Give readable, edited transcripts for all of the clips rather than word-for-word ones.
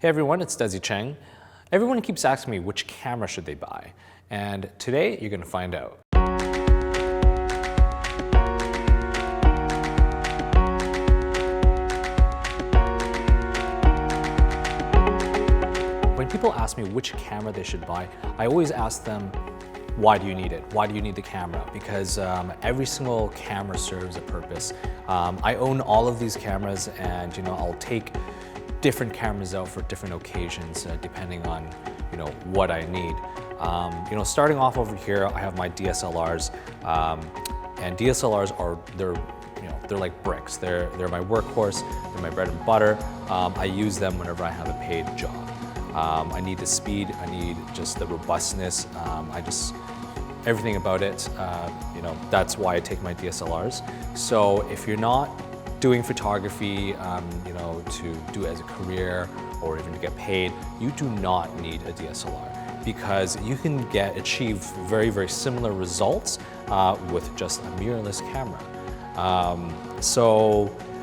Hey everyone, it's Desy Cheng. Everyone keeps asking me which camera should they buy, and today you're going to find out. When people ask me which camera they should buy, I always ask them, why do you need it? Why do you need the camera? Because every single camera serves a purpose. I own all of these cameras, and I'll take different cameras out for different occasions depending on what I need. Starting off over here, I have my DSLRs, and DSLRs are they're like bricks. They're my workhorse. They're my bread and butter. I use them whenever I have a paid job. I need the speed. I need just the robustness. Everything about it. That's why I take my DSLRs. So if you're not doing photography, to do it as a career or even to get paid, you do not need a DSLR because you can achieve very, very similar results with just a mirrorless camera.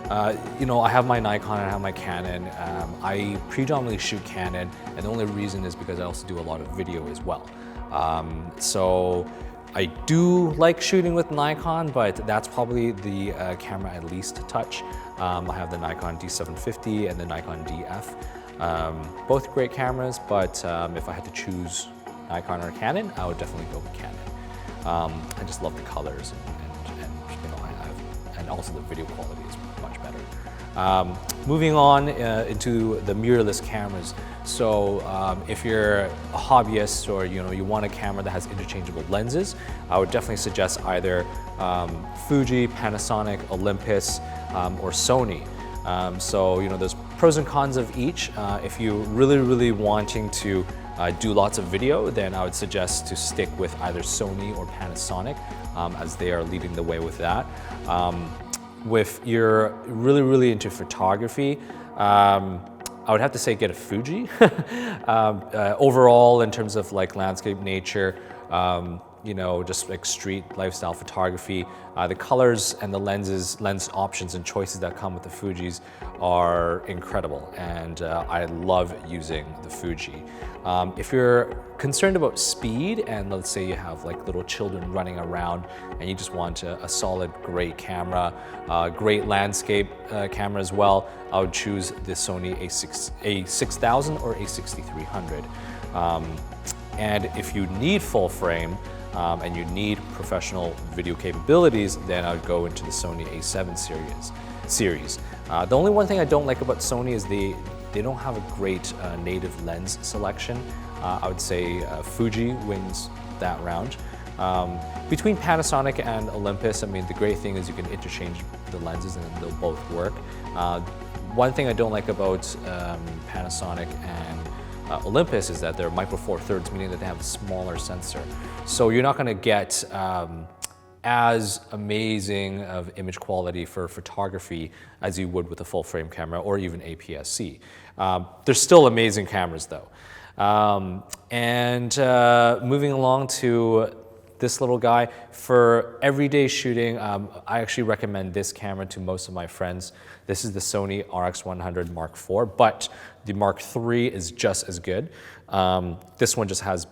I have my Nikon and I have my Canon. I predominantly shoot Canon, and the only reason is because I also do a lot of video as well. I do like shooting with Nikon, but that's probably the camera I least touch. I have the Nikon D750 and the Nikon DF. Both great cameras, but if I had to choose Nikon or Canon, I would definitely go with Canon. I just love the colors, and also the video quality is much better. Moving on into the mirrorless cameras. So if you're a hobbyist or you want a camera that has interchangeable lenses, I would definitely suggest either Fuji, Panasonic, Olympus, or Sony. There's pros and cons of each. If you're really wanting to do lots of video, then I would suggest to stick with either Sony or Panasonic, as they are leading the way with that. If you're really into photography, I would have to say get a Fuji. Overall, in terms of like landscape, nature, just like street lifestyle photography, the colors and the lens options and choices that come with the Fujis are incredible, and I love using the Fuji. If you're concerned about speed, and let's say you have like little children running around and you just want a solid, great camera, great landscape camera as well, I would choose the Sony a6000 or a6300. And if you need full frame and you need professional video capabilities, then I would go into the Sony a7 series. The only one thing I don't like about Sony is they don't have a great native lens selection. I would say Fuji wins that round. Between Panasonic and Olympus, the great thing is you can interchange the lenses and they'll both work. One thing I don't like about Panasonic and Olympus is that they're micro four thirds, meaning that they have a smaller sensor. So you're not going to get as amazing of image quality for photography as you would with a full frame camera or even APS-C. They're still amazing cameras though. Moving along to this little guy, for everyday shooting, I actually recommend this camera to most of my friends. This is the Sony RX100 Mark IV, but the Mark III is just as good. This one just has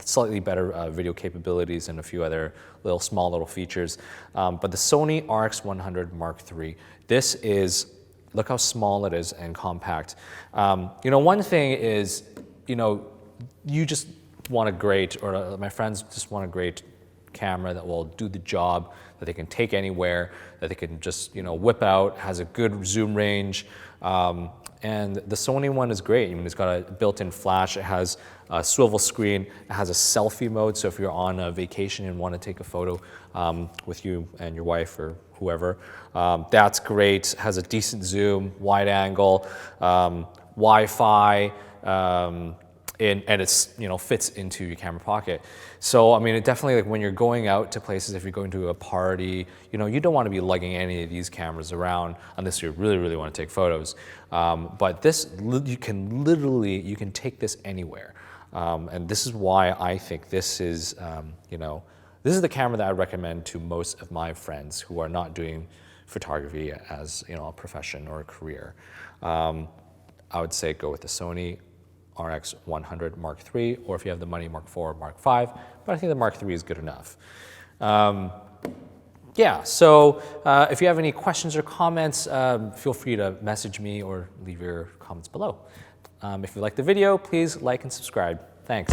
slightly better video capabilities and a few other small little features. But the Sony RX100 Mark III, this is, look how small it is and compact. One thing is, you just want a great, or my friends just want a great camera that will do the job, that they can take anywhere, that they can just whip out, has a good zoom range. And the Sony one is great. It's got a built-in flash, it has a swivel screen, it has a selfie mode, so if you're on a vacation and want to take a photo with you and your wife or whoever, that's great. It has a decent zoom, wide angle, Wi-Fi, and it's fits into your camera pocket. So it definitely, like when you're going out to places, if you're going to a party, you don't want to be lugging any of these cameras around unless you really want to take photos. But this, you can take this anywhere, and this is why I think this is this is the camera that I recommend to most of my friends who are not doing photography as a profession or a career. I would say go with the Sony RX100 Mark III, or if you have the money, Mark IV, Mark V, but I think the Mark III is good enough. Yeah, so if you have any questions or comments, feel free to message me or leave your comments below. If you like the video, please like and subscribe. Thanks.